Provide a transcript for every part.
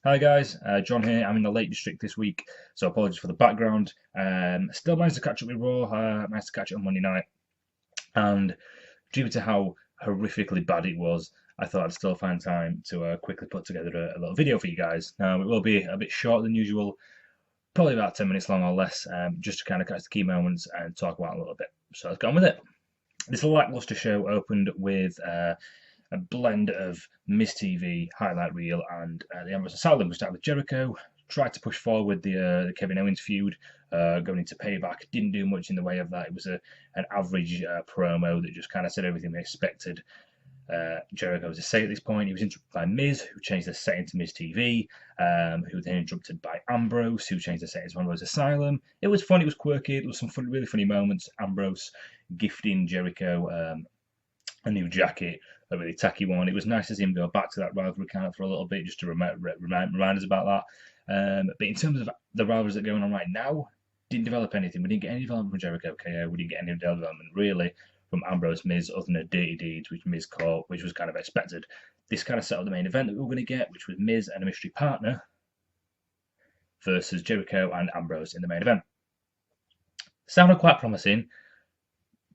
Hi guys, John here. I'm in the Lake District this week, so apologies for the background. Still managed to catch up with Raw. Managed to catch it on Monday night, and due to how horrifically bad it was, I thought I'd still find time to quickly put together a little video for you guys. Now it will be a bit shorter than usual, probably about 10 minutes long or less, just to kind of catch the key moments and talk about it a little bit. So let's get on with it. This lackluster show opened with a blend of Miz TV, highlight reel, and the Ambrose Asylum. We started with Jericho, tried to push forward the Kevin Owens feud, going into Payback. Didn't do much in the way of that. It was an average promo that just kind of said everything we expected Jericho to say at this point. He was interrupted by Miz, who changed the setting to Miz TV, who then interrupted by Ambrose, who changed the setting to Ambrose Asylum. It was fun, it was quirky, there was some fun, really funny moments. Ambrose gifting Jericho a new jacket, a really tacky one. It was nice to see him go back to that rivalry kind of for a little bit, just to remind us about that. But in terms of the rivalries that are going on right now, didn't develop anything. We didn't get any development from Jericho KO. We didn't get any development really from Ambrose Miz, other than a dirty deeds which Miz caught, which was kind of expected. This kind of set up the main event that we were going to get, which was Miz and a mystery partner versus Jericho and Ambrose in the main event. Sounded quite promising.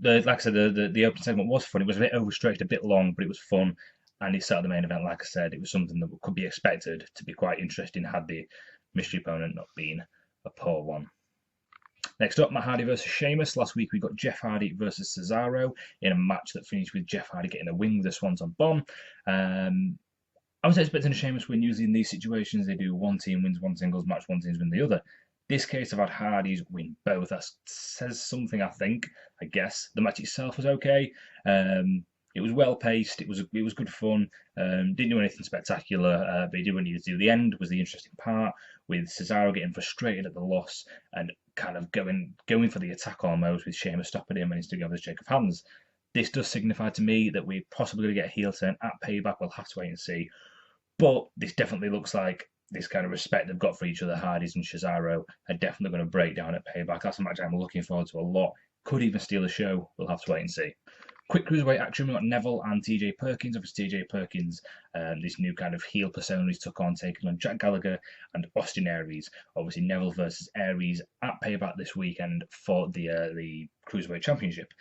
Like I said, the opening segment was fun. It was a bit overstretched, a bit long, but it was fun. And it set up the main event. Like I said, it was something that could be expected to be quite interesting had the mystery opponent not been a poor one. Next up, Matt Hardy versus Sheamus. Last week we got Jeff Hardy versus Cesaro in a match that finished with Jeff Hardy getting a wing with a Swanton Bomb. I was expecting a Sheamus win. Usually in these situations, they do one team wins one singles match, one team wins the other. This case, I've had Hardys win both. That says something, I think. I guess the match itself was okay. It was well paced. It was good fun. Didn't do anything spectacular, but he did what he needed to do. The end was the interesting part, with Cesaro getting frustrated at the loss and kind of going for the attack almost, with Sheamus stopping him and instead of the shake of hands. This does signify to me that we're possibly going to get a heel turn at Payback. We'll have to wait and see. But this definitely looks like this kind of respect they've got for each other, Hardys and Cesaro, are definitely going to break down at Payback. That's a match I'm looking forward to a lot. Could even steal the show. We'll have to wait and see. Quick cruiserweight action. We got Neville and TJ Perkins. Obviously, TJ Perkins, this new kind of heel persona he's took on, taking on Jack Gallagher and Austin Aries. Obviously, Neville versus Aries at Payback this weekend for the cruiserweight championship.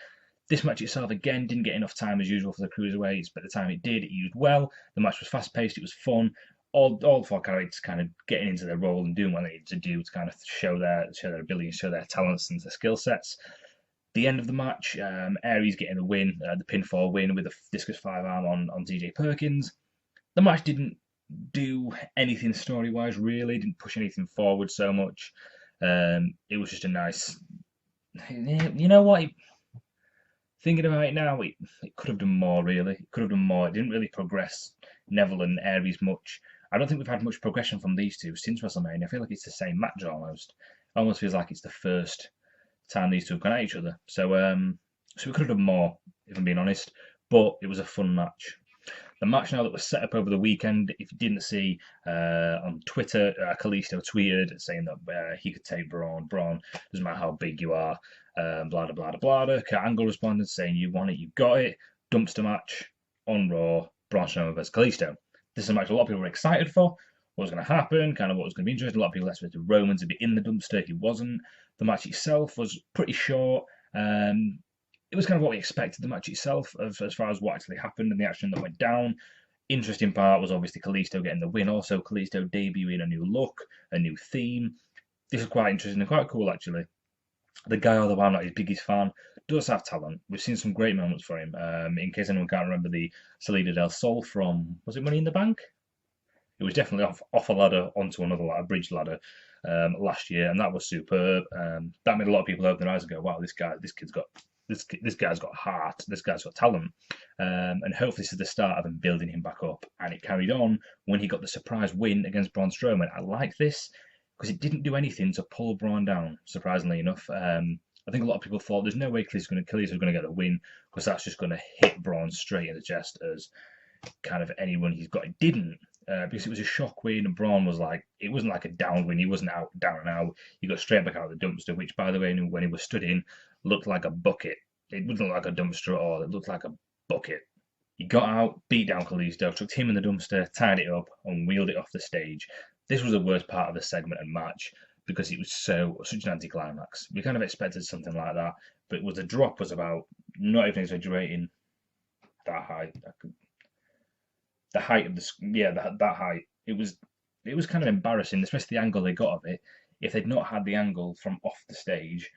This match itself, again, didn't get enough time as usual for the cruiserweights, but the time it did, it used well. The match was fast paced. It was fun. All four characters kind of getting into their role and doing what they needed to do to kind of show their abilities, show their talents and their skill sets. The end of the match, Aries getting the win, the pinfall win with a discus 5-arm on TJ Perkins. The match didn't do anything story wise, really, didn't push anything forward so much. It was just a nice, you know what? Thinking about it now, it could have done more, really. It could have done more. It didn't really progress Neville and Aries much. I don't think we've had much progression from these two since WrestleMania. I feel like it's the same match almost. It almost feels like it's the first time these two have gone at each other. So we could have done more, if I'm being honest. But it was a fun match. The match now that was set up over the weekend, if you didn't see, on Twitter, Kalisto tweeted saying that he could take Braun. Braun, doesn't matter how big you are, blah, blah, blah, blah, blah. Kurt Angle responded saying, you want it, you got it. Dumpster match on Raw, Braun Strowman versus Kalisto. This is a match a lot of people were excited for. What was going to happen, kind of what was going to be interesting. A lot of people expected Roman to be in the dumpster. He wasn't. The match itself was pretty short. It was kind of what we expected, the match itself, as far as what actually happened and the action that went down. Interesting part was obviously Kalisto getting the win. Also, Kalisto debuting a new look, a new theme. This is quite interesting and quite cool, actually. The guy, although I'm not his biggest fan, does have talent. We've seen some great moments for him. In case anyone can't remember the Salida del Sol from, was it Money in the Bank? It was definitely off a ladder onto another ladder, a bridge ladder, last year, and that was superb. That made a lot of people open their eyes and go, "Wow, this guy's got heart. This guy's got talent." And hopefully, this is the start of them building him back up. And it carried on when he got the surprise win against Braun Strowman. I like this because it didn't do anything to pull Braun down. Surprisingly enough, I think a lot of people thought there's no way Kalisto's going to get the win because that's just going to hit Braun straight in the chest as kind of anyone he's got. It didn't. Because it was a shock win, and Braun was like, it wasn't like a down win. He wasn't down and out. He got straight back out of the dumpster, which, by the way, when he was stood in, looked like a bucket. It didn't look like a dumpster at all. It looked like a bucket. He got out, beat down Kalisto, chucked him in the dumpster, tied it up, and wheeled it off the stage. This was the worst part of the segment and match because it was such an anticlimax. We kind of expected something like that, but the drop was about, not even exaggerating, that high. The height of that height. It was kind of embarrassing, especially the angle they got of it. If they'd not had the angle from off the stage,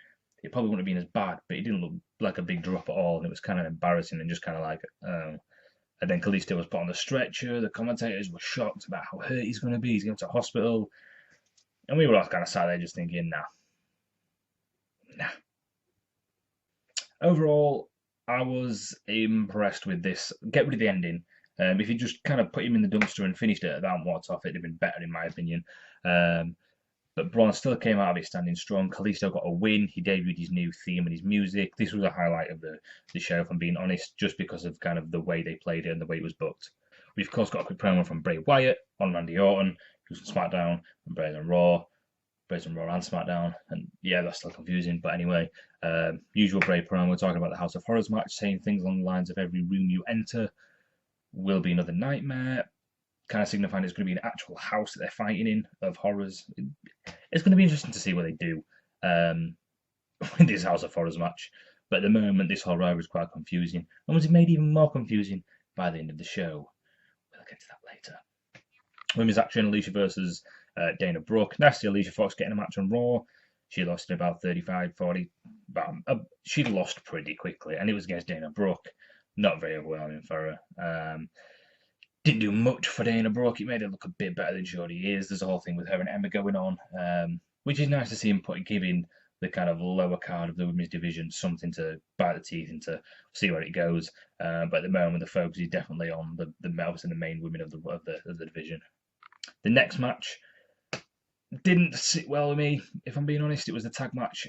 it probably wouldn't have been as bad. But it didn't look like a big drop at all, and it was kind of embarrassing and just kind of like. And then Kalisto was put on the stretcher. The commentators were shocked about how hurt he's going to be. He's going to hospital, and we were all kind of sat there just thinking, nah. Overall, I was impressed with this. Get rid of the ending. If you just kind of put him in the dumpster and finished it at that and walked off, it'd have been better in my opinion. But Braun still came out of it standing strong. Kalisto got a win. He debuted his new theme and his music. This was a highlight of the show, if I'm being honest, just because of kind of the way they played it and the way it was booked. We've, of course, got a quick promo from Bray Wyatt on Randy Orton, who's on SmackDown, and Bray's on Raw. Bray's on Raw and SmackDown. And yeah, that's still confusing. But anyway, usual Bray promo talking about the House of Horrors match, saying things along the lines of every room you enter will be another nightmare, kind of signifying it's going to be an actual house that they're fighting in of horrors. It's going to be interesting to see what they do with this House of Horrors match. But at the moment, this whole rivalry is quite confusing, and was made even more confusing by the end of the show. We'll get to that later. Women's action: Alicia versus Dana Brooke. Nasty Alicia Fox getting a match on Raw. She lost in about 35-40. She lost pretty quickly, and it was against Dana Brooke. Not very overwhelming for her. Didn't do much for Dana Brooke. It made her look a bit better than she already is. There's a whole thing with her and Emma going on, which is nice to see him giving the kind of lower card of the women's division something to bite the teeth into, see where it goes. But at the moment, the focus is definitely on obviously the main women of the division. The next match didn't sit well with me, if I'm being honest. It was the tag match: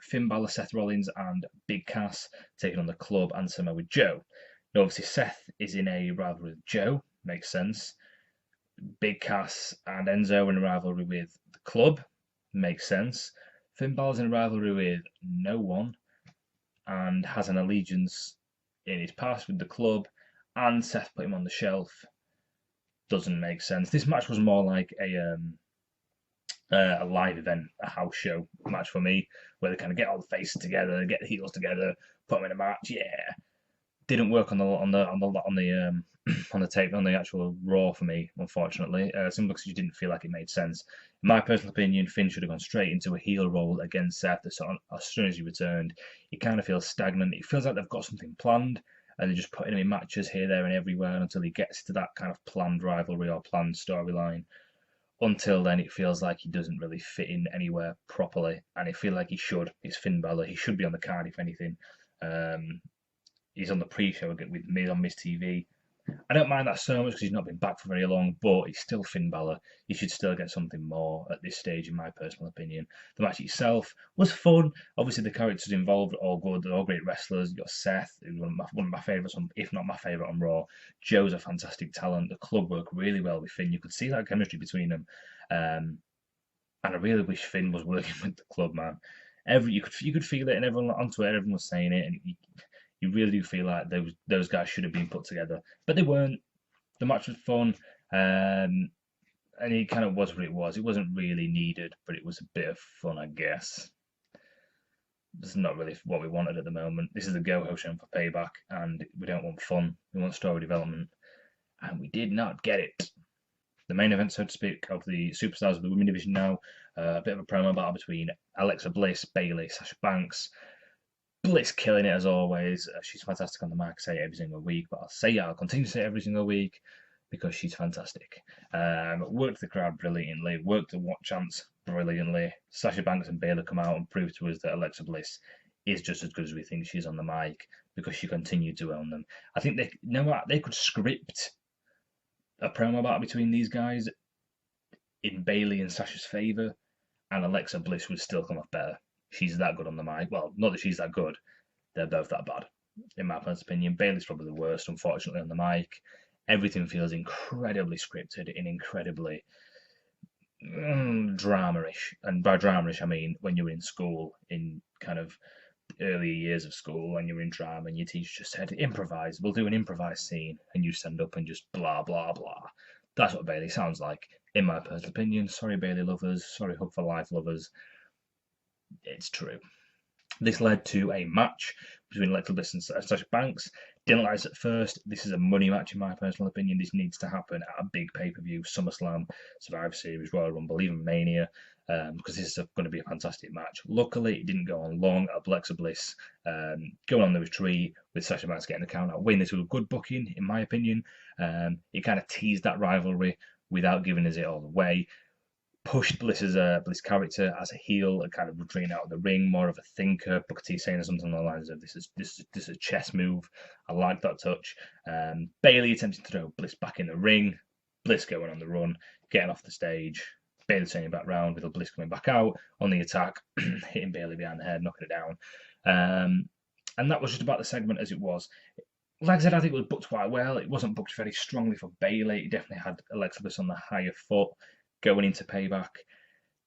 Finn Balor, Seth Rollins, and Big Cass taking on the Club and Samoa Joe. Now, obviously, Seth is in a rivalry with Joe, makes sense. Big Cass and Enzo in a rivalry with the Club, makes sense. Finn Balor's in a rivalry with no one and has an allegiance in his past with the Club, and Seth put him on the shelf. Doesn't make sense. This match was more like a live event, a house show match for me, where they kind of get all the faces together, get the heels together, put them in a match. Yeah, didn't work on the tape, on the actual Raw for me, unfortunately. Simply because you didn't feel like it made sense. In my personal opinion, Finn should have gone straight into a heel role against Seth as soon as he returned. It kind of feels stagnant. It feels like they've got something planned, and they're just putting him in matches here, there, and everywhere until he gets to that kind of planned rivalry or planned storyline. Until then, it feels like he doesn't really fit in anywhere properly, and I feel like he should. He's Finn Balor. He should be on the card, if anything. He's on the pre-show with Miz on Miz TV. I don't mind that so much because he's not been back for very long, but he's still Finn Balor. He should still get something more at this stage, in my personal opinion. The match itself was fun. Obviously, the characters involved are all good. They're all great wrestlers. You've got Seth, who's one of my favourites, if not my favourite, on Raw. Joe's a fantastic talent. The Club work really well with Finn. You could see that chemistry between them. And I really wish Finn was working with the Club, man. You could feel it, and everyone on Twitter, everyone was saying it, and you really do feel like those guys should have been put together, but they weren't. The match was fun, and it kind of was what it was. It wasn't really needed, but it was a bit of fun, I guess. This is not really what we wanted at the moment. This is a go-ho show for Payback, and we don't want fun. We want story development, and we did not get it. The main event, so to speak, of the superstars of the women division now. A bit of a promo battle between Alexa Bliss, Bayley, Sasha Banks. Bliss killing it as always. She's fantastic on the mic. I say it every single week, but I'll continue to say it every single week because she's fantastic. Worked the crowd brilliantly, worked the watch chants brilliantly. Sasha Banks and Bayley come out and prove to us that Alexa Bliss is just as good as we think she is on the mic because she continued to own them. I think they could script a promo battle between these guys in Bayley and Sasha's favour, and Alexa Bliss would still come off better. She's that good on the mic. Well, not that she's that good. They're both that bad, in my personal opinion. Bayley's probably the worst, unfortunately, on the mic. Everything feels incredibly scripted and incredibly drama-ish. And by drama-ish, I mean when you're in school, in kind of early years of school, and you're in drama, and your teacher just said, improvise. We'll do an improvised scene, and you stand up and just blah, blah, blah. That's what Bayley sounds like. in my personal opinion. Sorry, Bailey lovers. Sorry, Hug for Life lovers. It's true. This led to a match between Alexa Bliss and Sasha Banks. Didn't like this at first. This is a money match, in my personal opinion. This needs to happen at a big pay-per-view, SummerSlam, Survivor Series, Royal Rumble, even Mania, because this is going to be a fantastic match. Luckily, it didn't go on long. Alexa Bliss going on the retreat with Sasha Banks getting the count out win. This was a good booking, in my opinion. It kind of teased that rivalry without giving us it all away. Pushed Bliss character as a heel and kind of retreating out of the ring, more of a thinker. Booker T saying something along the lines of this is a chess move. I like that touch. Bailey attempting to throw Bliss back in the ring. Bliss going on the run, getting off the stage. Bailey turning back round with Bliss coming back out on the attack, hitting Bailey behind the head, knocking it down. And that was just about the segment as it was. Like I said, I think it was booked quite well. It wasn't booked very strongly for Bailey. It definitely had Alexa Bliss on the higher foot going into Payback.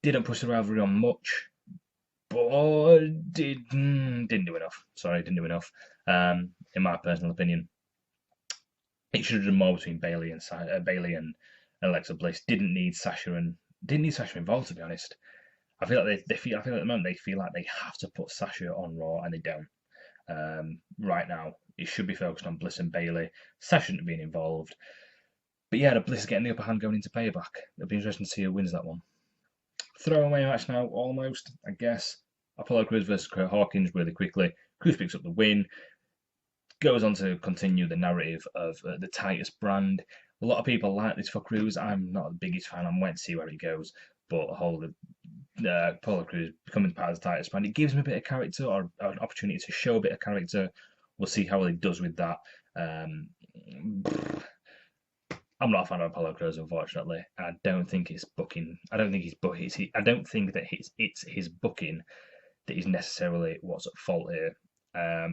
Didn't push the rivalry on much, but didn't do enough. Sorry, didn't do enough. In my personal opinion, it should have done more between Bailey and Alexa Bliss. Didn't need Sasha involved, to be honest. I feel like I feel at the moment they feel like they have to put Sasha on Raw, and they don't. Right now, it should be focused on Bliss and Bailey. Sasha shouldn't have been involved. But yeah, the Bliss is getting the upper hand going into Payback. It'll be interesting to see who wins that one. Throwaway match now, almost, I guess. Apollo Crews versus Kurt Hawkins really quickly. Crews picks up the win. Goes on to continue the narrative of the Titus brand. A lot of people like this for Crews. I'm not the biggest fan. I'm waiting to see where it goes. But Apollo Crews becoming part of the Titus brand, it gives him a bit of character or an opportunity to show a bit of character. We'll see how he does with that. I'm not a fan of Apollo Crews, unfortunately. I don't think it's booking. I don't think I don't think that it's his booking that is necessarily what's at fault here.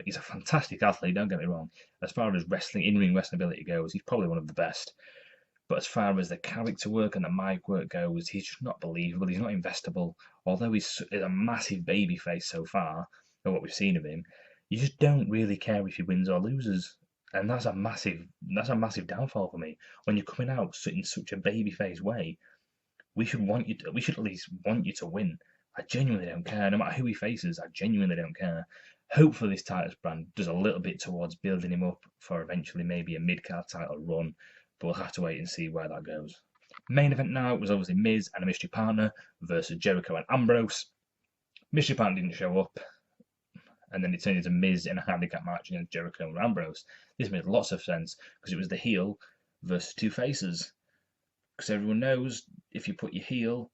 He's a fantastic athlete. Don't get me wrong. As far as in-ring wrestling ability goes, he's probably one of the best. But as far as the character work and the mic work goes, he's just not believable. He's not investable. Although he's a massive babyface so far, of what we've seen of him, you just don't really care if he wins or loses. And that's a massive downfall for me. When you're coming out in such a babyface way, we should at least want you to win. I genuinely don't care. No matter who he faces, I genuinely don't care. Hopefully this Titus brand does a little bit towards building him up for eventually maybe a mid-card title run, but we'll have to wait and see where that goes. Main event now was obviously Miz and a mystery partner versus Jericho and Ambrose. Mystery partner didn't show up, and then it turned into Miz in a handicap match against Jericho and Ambrose. This made lots of sense because it was the heel versus two faces. Because everyone knows if you put your heel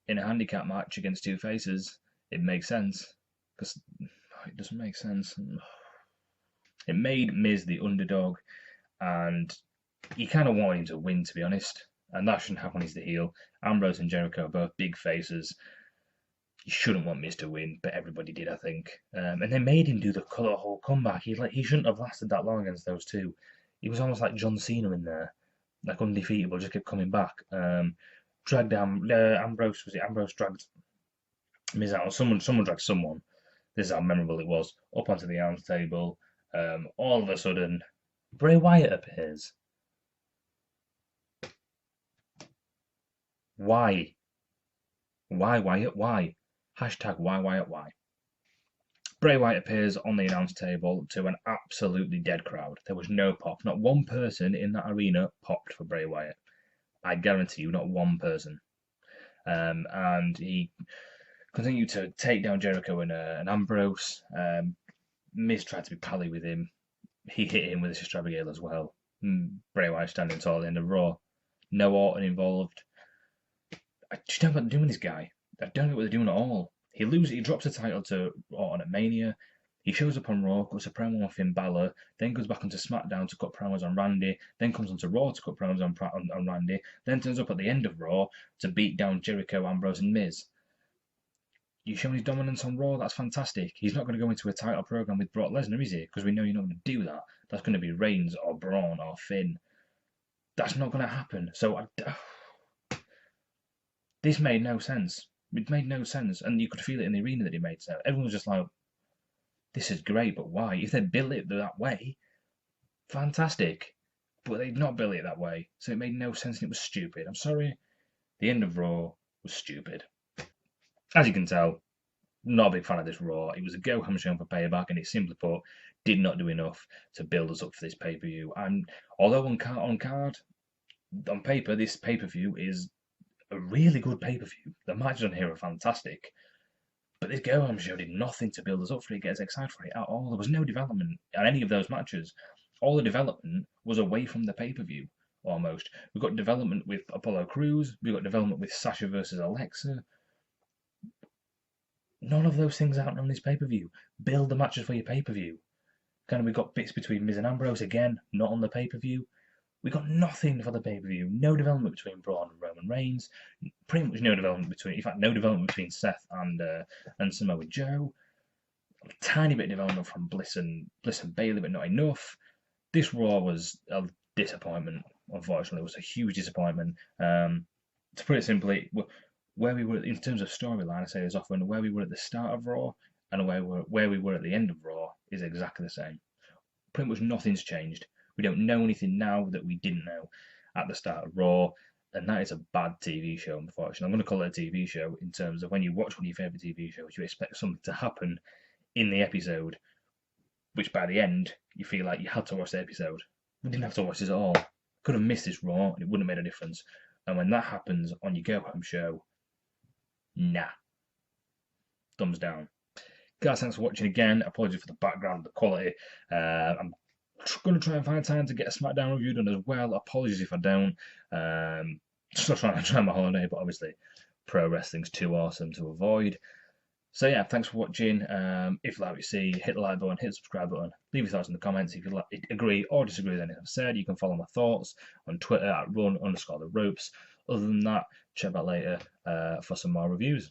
in a handicap match against two faces, it makes sense. Because it doesn't make sense. It made Miz the underdog, and you kind of want him to win, to be honest. And that shouldn't happen. He's the heel. Ambrose and Jericho are both big faces. You shouldn't want Miz to win, but everybody did, I think. And they made him do the whole comeback. He shouldn't have lasted that long against those two. He was almost like John Cena in there, like undefeatable, just kept coming back. Dragged down Ambrose. Was it Ambrose dragged Miz out? Or someone dragged someone. This is how memorable it was. Up onto the announce table. All of a sudden, Bray Wyatt appears. Why? Why Wyatt? Why? Hashtag why Wyatt? Why? Bray Wyatt appears on the announce table to an absolutely dead crowd. There was no pop. Not one person in that arena popped for Bray Wyatt. I guarantee you, not one person. And he continued to take down Jericho and Ambrose. Miz tried to be pally with him. He hit him with his Sister Abigail as well. Bray Wyatt standing tall at the end of Raw. No Orton involved. I just don't know what they're doing with this guy. I don't know what they're doing at all. He drops the title to Orton at Mania. He shows up on Raw, cuts a promo on Finn Balor, then goes back onto SmackDown to cut promos on Randy, then comes onto Raw to cut promos on Randy, then turns up at the end of Raw to beat down Jericho, Ambrose, and Miz. You showing his dominance on Raw? That's fantastic. He's not going to go into a title program with Brock Lesnar, is he? Because we know you're not going to do that. That's going to be Reigns or Braun or Finn. That's not going to happen. So this made no sense. It made no sense, and you could feel it in the arena that it made sense. Everyone was just like, "This is great, but why?" If they built it that way, fantastic. But they'd not built it that way, so it made no sense and it was stupid. I'm sorry. The end of Raw was stupid. As you can tell, not a big fan of this Raw. It was a go ham show for Payback, and it simply put did not do enough to build us up for this pay per view. And although on paper, this pay per view is a really good pay per view. The matches on here are fantastic, but this go ham show did nothing to build us up for it, get us excited for it at all. There was no development on any of those matches. All the development was away from the pay per view. Almost. We got development with Apollo Crews. We got development with Sasha versus Alexa. None of those things happened on this pay per view. Build the matches for your pay per view. Kind of, we got bits between Miz and Ambrose again, not on the pay per view. We got nothing for the pay per view. No development between Braun and Roman Reigns. Pretty much no development between, in fact, no development between Seth and Samoa Joe. A tiny bit of development from Bliss and Bayley, but not enough. This Raw was a disappointment. Unfortunately, it was a huge disappointment. To put it simply, where we were in terms of storyline, I say this often, where we were at the start of Raw and where we were at the end of Raw is exactly the same. Pretty much nothing's changed. We don't know anything now that we didn't know at the start of Raw, and that is a bad TV show, unfortunately. I'm going to call it a TV show in terms of when you watch one of your favourite TV shows, you expect something to happen in the episode, which by the end, you feel like you had to watch the episode. We didn't have to watch this at all. Could have missed this Raw, and it wouldn't have made a difference. And when that happens on your go-home show, nah. Thumbs down. Guys, thanks for watching again. Apologies for the background, the quality. I'm going to try and find time to get a SmackDown review done as well. Apologies if I don't. Just trying to try my holiday, but obviously pro wrestling's too awesome to avoid. So yeah, thanks for watching. If you like what you see, hit the like button, hit the subscribe button, leave your thoughts in the comments. If you agree or disagree with anything I've said, you can follow my thoughts on Twitter at run_the_ropes. Other than that, check back later for some more reviews.